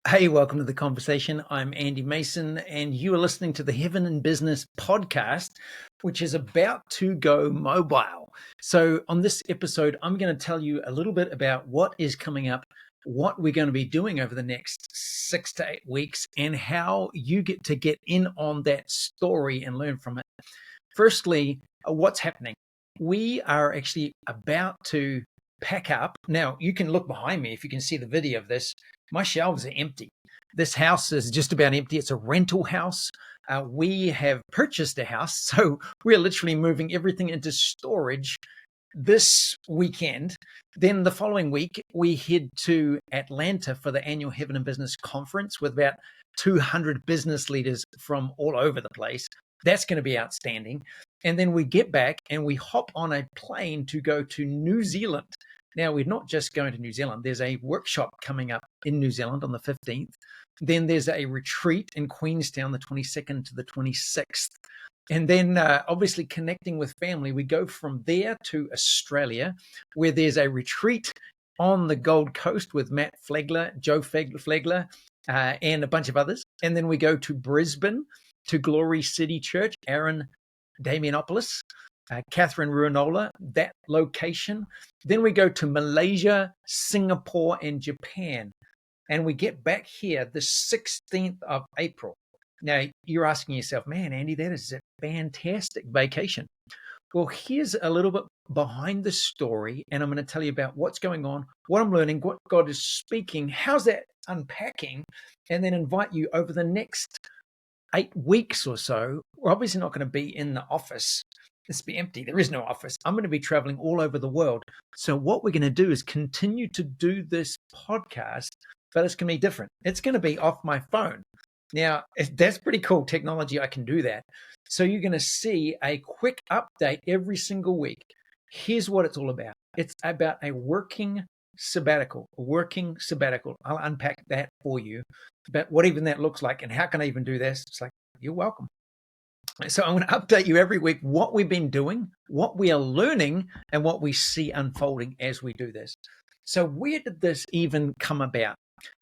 Hey, welcome to the conversation. I'm Andy Mason, and you are listening to the Heaven in Business podcast, which is about to go mobile. So, on this episode, I'm going to tell you a little bit about what is coming up, what we're going to be doing over the next 6 to 8 weeks, and how you get to get in on that story and learn from it. Firstly, what's happening? We are actually about to pack up. Now, you can look behind me if you can see the video of this. My shelves are empty. This house is just about empty. It's a rental house. We have purchased a house, so we're literally moving everything into storage this weekend. Then the following week, we head to Atlanta for the annual Heaven in Business conference with about 200 business leaders from all over the place. That's going to be outstanding. And then we get back and we hop on a plane to go to New Zealand. Now, we're not just going to New Zealand. There's a workshop coming up in New Zealand on the 15th. Then there's a retreat in Queenstown, the 22nd to the 26th. And then obviously connecting with family, we go from there to Australia, where there's a retreat on the Gold Coast with Matt Flegler, Joe Flegler, and a bunch of others. And then we go to Brisbane to Glory City Church, Aaron Damianopoulos, Catherine Ruanola, that location. Then we go to Malaysia, Singapore, and Japan. And we get back here the 16th of April. Now, you're asking yourself, man, Andy, that is a fantastic vacation. Well, here's a little bit behind the story, and I'm going to tell you about what's going on, what I'm learning, what God is speaking, how's that unpacking, and then invite you over the next 8 weeks or so. We're obviously not going to be in the office. It's be empty. There is no office. I'm going to be traveling all over the world. So what we're going to do is continue to do this podcast, but it's going to be different. It's going to be off my phone. Now, that's pretty cool technology. I can do that. So you're going to see a quick update every single week. Here's what it's all about. It's about a working sabbatical. I'll unpack that for you, about what even that looks like and how can I even do this. It's like, you're welcome. So I'm going to update you every week what we've been doing, what we are learning, and what we see unfolding as we do this. So where did this even come about?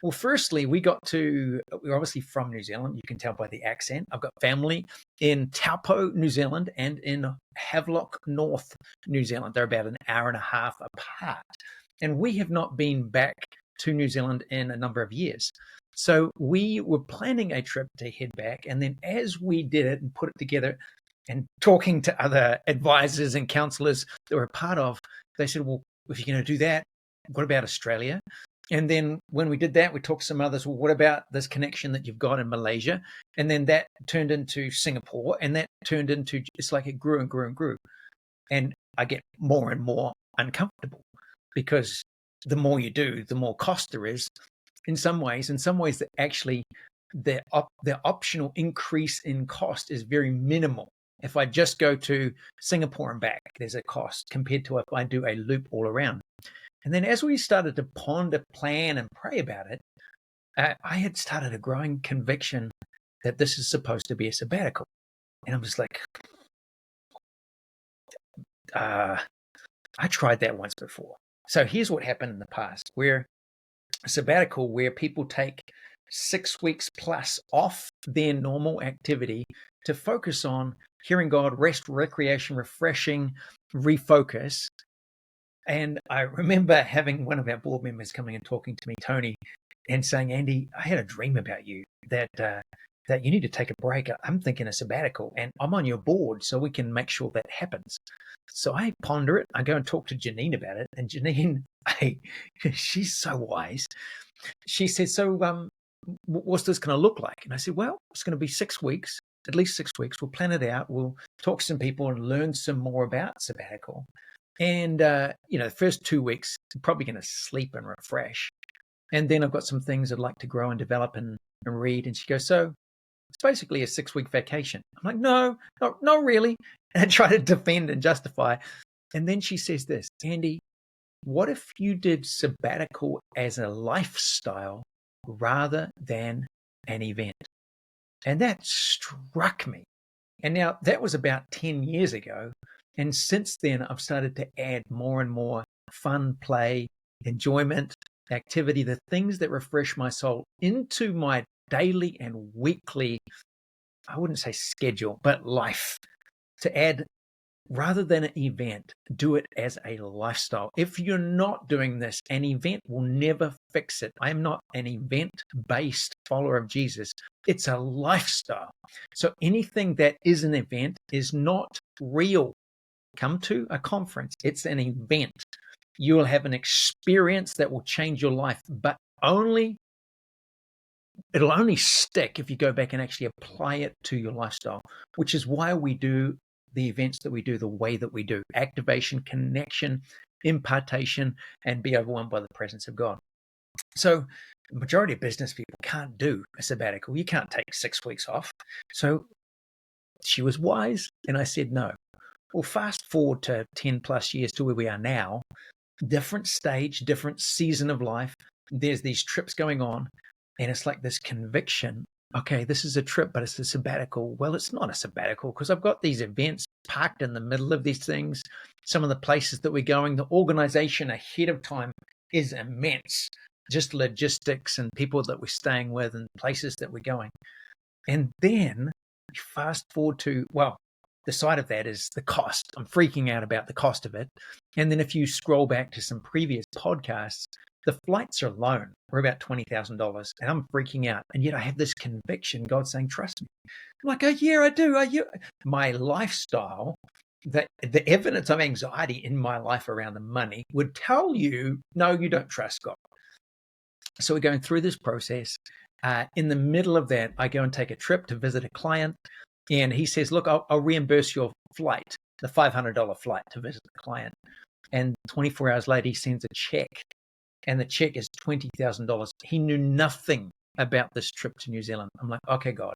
Well, firstly, we're obviously from New Zealand. You can tell by the accent. I've got family in Taupo, New Zealand, and in Havelock North, New Zealand. They're about an hour and a half apart. And we have not been back to New Zealand in a number of years. So we were planning a trip to head back. And then as we did it and put it together and talking to other advisors and counselors that we're a part of, they said, well, if you're going to do that, what about Australia? And then when we did that, we talked to some others. Well, what about this connection that you've got in Malaysia? And then that turned into Singapore, and that turned into, it's like it grew and grew and grew. And I get more and more uncomfortable because the more you do, the more cost there is in some ways that actually the optional increase in cost is very minimal. If I just go to Singapore and back, there's a cost compared to if I do a loop all around. And then as we started to ponder, plan, and pray about it, I had started a growing conviction that this is supposed to be a sabbatical. And I was like, I tried that once before. So here's what happened in the past, where a sabbatical, where people take 6 weeks plus off their normal activity to focus on hearing God, rest, recreation, refreshing, refocus. And I remember having one of our board members coming and talking to me, Tony, and saying, Andy, I had a dream about you that you need to take a break. I'm thinking a sabbatical, and I'm on your board, so we can make sure that happens. So I ponder it. I go and talk to Janine about it, and Janine, she's so wise. She said, so what's this going to look like? And I said, well, it's going to be 6 weeks, at least 6 weeks. We'll plan it out. We'll talk to some people and learn some more about sabbatical. And, the first 2 weeks, I'm probably going to sleep and refresh. And then I've got some things I'd like to grow and develop and read. And she goes, so it's basically a 6-week vacation. I'm like, no, not really. And I try to defend and justify. And then she says this, Andy, what if you did sabbatical as a lifestyle rather than an event? And that struck me. And now that was about 10 years ago. And since then, I've started to add more and more fun, play, enjoyment, activity, the things that refresh my soul into my daily and weekly, I wouldn't say schedule, but life, to add rather than an event, do it as a lifestyle. If you're not doing this, an event will never fix it. I am not an event-based follower of Jesus. It's a lifestyle. So anything that is an event is not real. Come to a conference. It's an event. You will have an experience that will change your life, but it'll only stick if you go back and actually apply it to your lifestyle, which is why we do the events that we do the way that we do: activation, connection, impartation, and be overwhelmed by the presence of God. So the majority of business people can't do a sabbatical. You can't take 6 weeks off. So she was wise, and I said no. Well, fast forward to 10 plus years to where we are now, different stage, different season of life. There's these trips going on, and it's like this conviction. Okay, this is a trip, but it's a sabbatical. Well, it's not a sabbatical because I've got these events packed in the middle of these things. Some of the places that we're going, the organization ahead of time is immense. Just logistics and people that we're staying with and places that we're going. And then fast forward to, well, the side of that is the cost. I'm freaking out about the cost of it. And then if you scroll back to some previous podcasts, the flights alone were about $20,000, and I'm freaking out. And yet I have this conviction, God saying, trust me. I'm like, oh yeah, I do. My lifestyle, the evidence of anxiety in my life around the money would tell you, no, you don't trust God. So we're going through this process. In the middle of that, I go and take a trip to visit a client. And he says, look, I'll reimburse your flight, the $500 flight to visit the client. And 24 hours later, he sends a check. And the check is $20,000. He knew nothing about this trip to New Zealand. I'm like, okay, God,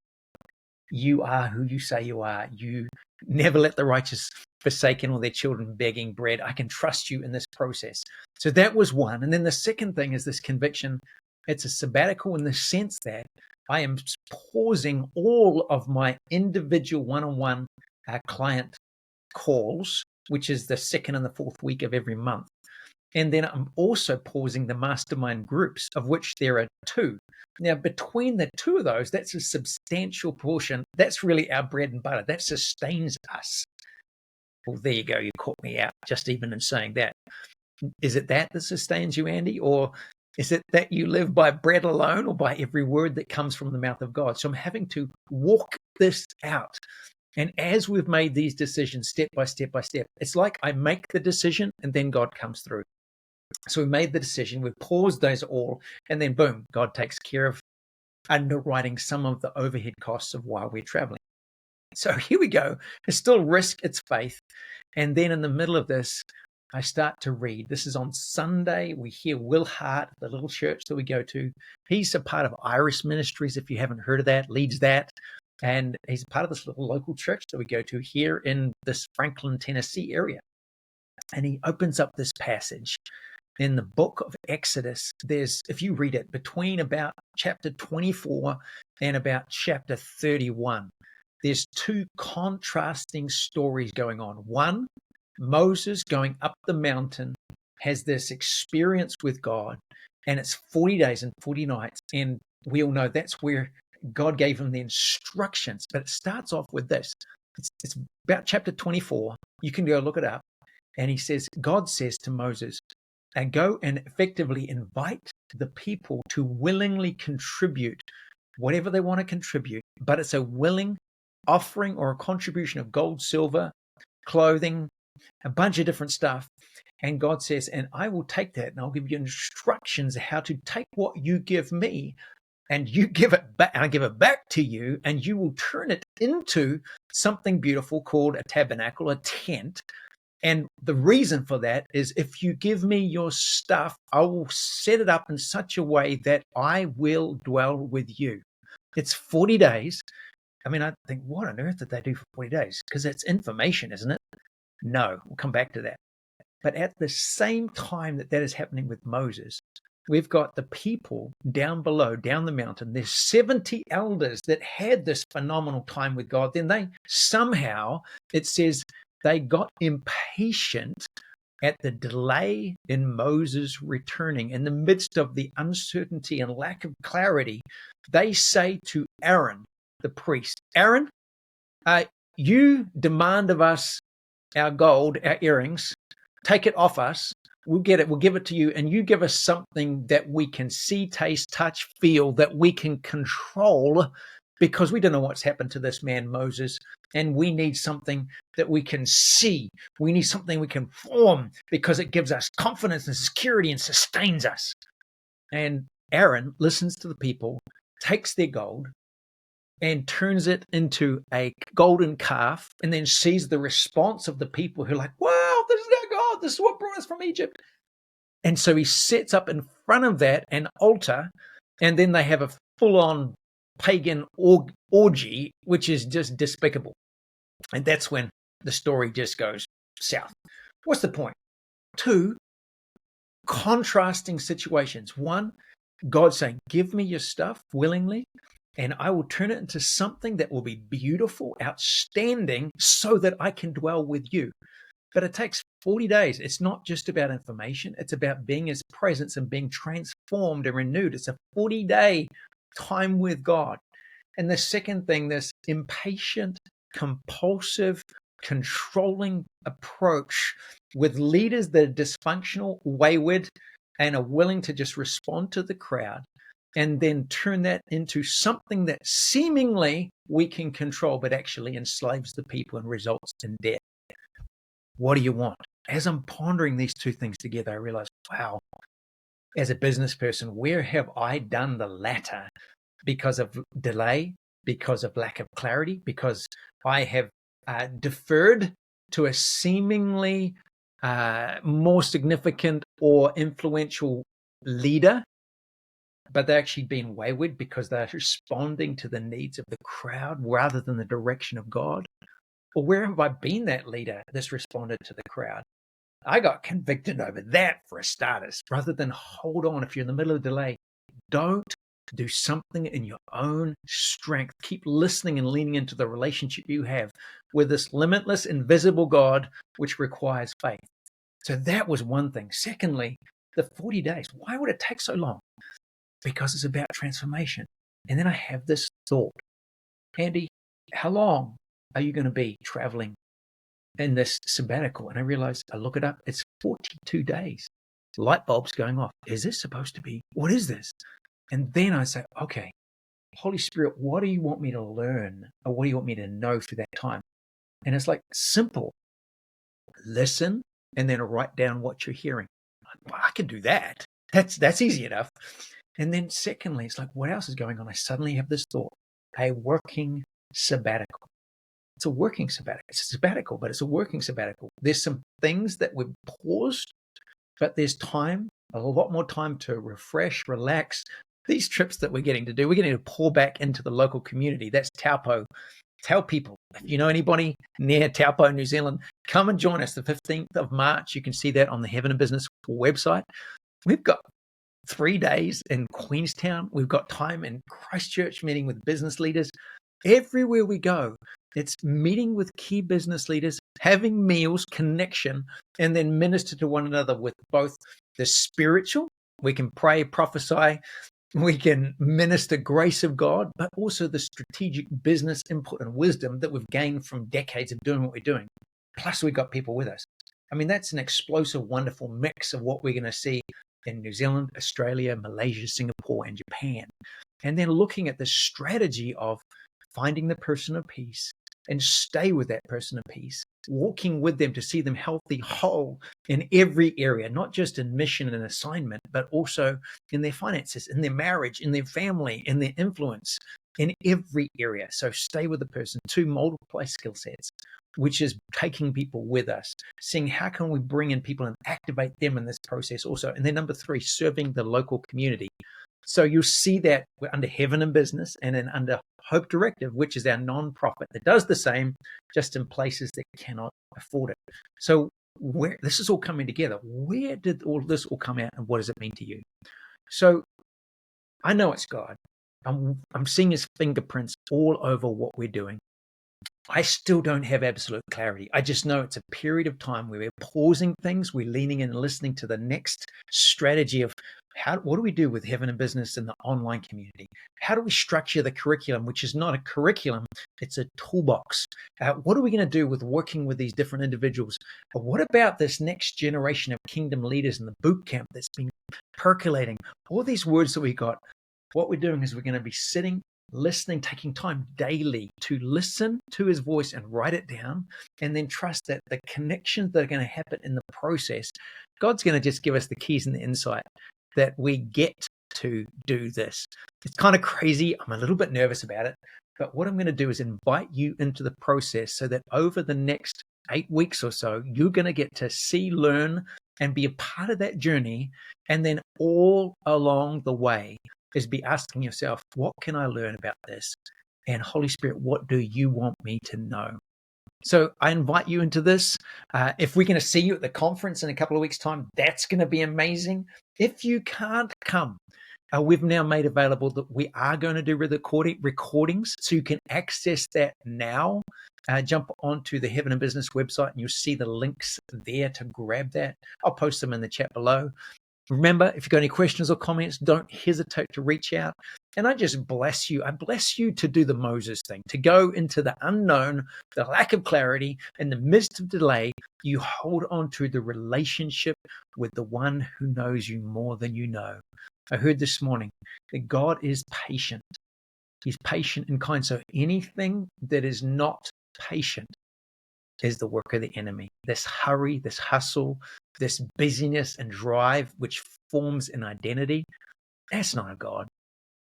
you are who you say you are. You never let the righteous forsaken or their children begging bread. I can trust you in this process. So that was one. And then the second thing is this conviction. It's a sabbatical in the sense that I am pausing all of my individual one-on-one client calls, which is the second and the fourth week of every month. And then I'm also pausing the mastermind groups, of which there are 2. Now, between the 2 of those, that's a substantial portion. That's really our bread and butter. That sustains us. Well, there you go. You caught me out just even in saying that. Is it that sustains you, Andy? Or is it that you live by bread alone or by every word that comes from the mouth of God? So I'm having to walk this out. And as we've made these decisions step by step by step, it's like I make the decision and then God comes through. So we made the decision, we paused those all, and then boom, God takes care of underwriting some of the overhead costs of while we're traveling. So here we go. It's still risk, it's faith. And then in the middle of this, I start to read. This is on Sunday. We hear Will Hart, the little church that we go to. He's a part of Iris Ministries, if you haven't heard of that, leads that. And he's a part of this little local church that we go to here in this Franklin, Tennessee area. And he opens up this passage in the book of Exodus. There's, if you read it, between about chapter 24 and about chapter 31, there's 2 contrasting stories going on. One, Moses going up the mountain has this experience with God, and it's 40 days and 40 nights. And we all know that's where God gave him the instructions. But it starts off with this. It's about chapter 24. You can go look it up. And he says, God says to Moses, and go and effectively invite the people to willingly contribute whatever they want to contribute, but it's a willing offering or a contribution of gold, silver, clothing, a bunch of different stuff. And God says, and I will take that and I'll give you instructions how to take what you give me and you give it back, and I give it back to you, and you will turn it into something beautiful called a tabernacle, a tent. And the reason for that is if you give me your stuff, I will set it up in such a way that I will dwell with you. It's 40 days. I mean, I think, what on earth did they do for 40 days? Because it's information, isn't it? No, we'll come back to that. But at the same time that is happening with Moses, we've got the people down below, down the mountain. There's 70 elders that had this phenomenal time with God. Then they somehow, it says, they got impatient at the delay in Moses returning, in the midst of the uncertainty and lack of clarity, they say to Aaron, the priest, Aaron, you demand of us our gold, our earrings, take it off us. We'll get it. We'll give it to you. And you give us something that we can see, taste, touch, feel, that we can control, because we don't know what's happened to this man, Moses. And we need something that we can see. We need something we can form, because it gives us confidence and security and sustains us. And Aaron listens to the people, takes their gold, and turns it into a golden calf, and then sees the response of the people who are like, wow, this is our God. This is what brought us from Egypt. And so he sets up in front of that an altar, and then they have a full-on pagan orgy, which is just despicable. And that's when the story just goes south. What's the point? Two contrasting situations. One, God saying, give me your stuff willingly, and I will turn it into something that will be beautiful, outstanding, so that I can dwell with you. But it takes 40 days. It's not just about information. It's about being His presence and being transformed and renewed. It's a 40-day time with God. And the second thing, this impatient, compulsive, controlling approach with leaders that are dysfunctional, wayward, and are willing to just respond to the crowd, and then turn that into something that seemingly we can control, but actually enslaves the people and results in death. What do you want? As I'm pondering these two things together, I realize, wow, as a business person, where have I done the latter because of delay, because of lack of clarity, because I have deferred to a seemingly more significant or influential leader, but they're actually being wayward because they're responding to the needs of the crowd rather than the direction of God? Or where have I been that leader that's responded to the crowd? I got convicted over that, for a starters. Rather than hold on, if you're in the middle of delay, don't do something in your own strength. Keep listening and leaning into the relationship you have with this limitless, invisible God, which requires faith. So that was one thing. Secondly, the 40 days. Why would it take so long? Because it's about transformation. And then I have this thought, Andy, how long are you going to be traveling in this sabbatical? And I realized, I look it up, it's 42 days. Light bulbs going off. Is this supposed to be? What is this? And then I say, okay, Holy Spirit, what do you want me to learn? Or what do you want me to know through that time? And it's like simple. Listen and then write down what you're hearing. Well, I can do that. That's easy enough. And then secondly, it's like, what else is going on? I suddenly have this thought, a working sabbatical. It's a working sabbatical. It's a sabbatical, but it's a working sabbatical. There's some things that we've paused, but there's time, a lot more time to refresh, relax. These trips that we're getting to do, we're getting to pour back into the local community. That's Taupo. Tell people, if you know anybody near Taupo, New Zealand, come and join us the 15th of March. You can see that on the Heaven and Business website. We've got 3 days in Queenstown. We've got time in Christchurch meeting with business leaders. Everywhere we go, it's meeting with key business leaders, having meals, connection, and then minister to one another with both the spiritual. We can pray, prophesy, we can minister grace of God, but also the strategic business input and wisdom that we've gained from decades of doing what we're doing. Plus, we've got people with us. I mean, that's an explosive, wonderful mix of what we're going to see in New Zealand, Australia, Malaysia, Singapore, and Japan. And then looking at the strategy of finding the person of peace and stay with that person of peace, walking with them to see them healthy, whole in every area, not just in mission and assignment, but also in their finances, in their marriage, in their family, in their influence, in every area. So stay with the person. 2, multiply skill sets, which is taking people with us, seeing how can we bring in people and activate them in this process also. And then number 3, serving the local community. So you'll see that we're under Heaven and Business, and then under Hope Directive, which is our nonprofit that does the same, just in places that cannot afford it. So where this is all coming together, where did all this all come out, and what does it mean to you? So I know it's God. I'm seeing His fingerprints all over what we're doing. I still don't have absolute clarity. I just know it's a period of time where we're pausing things, we're leaning in and listening to the next strategy of what do we do with Heaven and Business in the online community? How do we structure the curriculum, which is not a curriculum, it's a toolbox? What are we going to do with working with these different individuals? What about this next generation of kingdom leaders in the boot camp that's been percolating? All these words that we got, what we're doing is we're going to be sitting, listening, taking time daily to listen to his voice and write it down, and then trust that the connections that are going to happen in the process, God's going to just give us the keys and the insight that we get to do this. It's kind of crazy. I'm a little bit nervous about it, but what I'm going to do is invite you into the process so that over the next 8 weeks or so, you're going to get to see, learn, and be a part of that journey. And then all along the way, is be asking yourself, what can I learn about this? And Holy Spirit, what do you want me to know? So I invite you into this. If we're going to see you at the conference in a couple of weeks' time, that's going to be amazing. If you can't come, we've now made available that we are going to do recordings, so you can access that now. Jump onto the Heaven and Business website and you'll see the links there to grab that. I'll post them in the chat below. Remember, if you've got any questions or comments, don't hesitate to reach out. And I just bless you. I bless you to do the Moses thing, to go into the unknown, the lack of clarity, in the midst of delay. You hold on to the relationship with the one who knows you more than you know. I heard this morning that God is patient. He's patient and kind. So anything that is not patient is the work of the enemy. This hurry, this hustle, this busyness and drive, which forms an identity, that's not a God.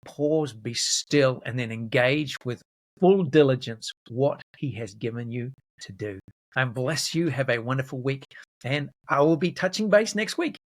Pause, be still, and then engage with full diligence what he has given you to do. And bless you. Have a wonderful week. And I will be touching base next week.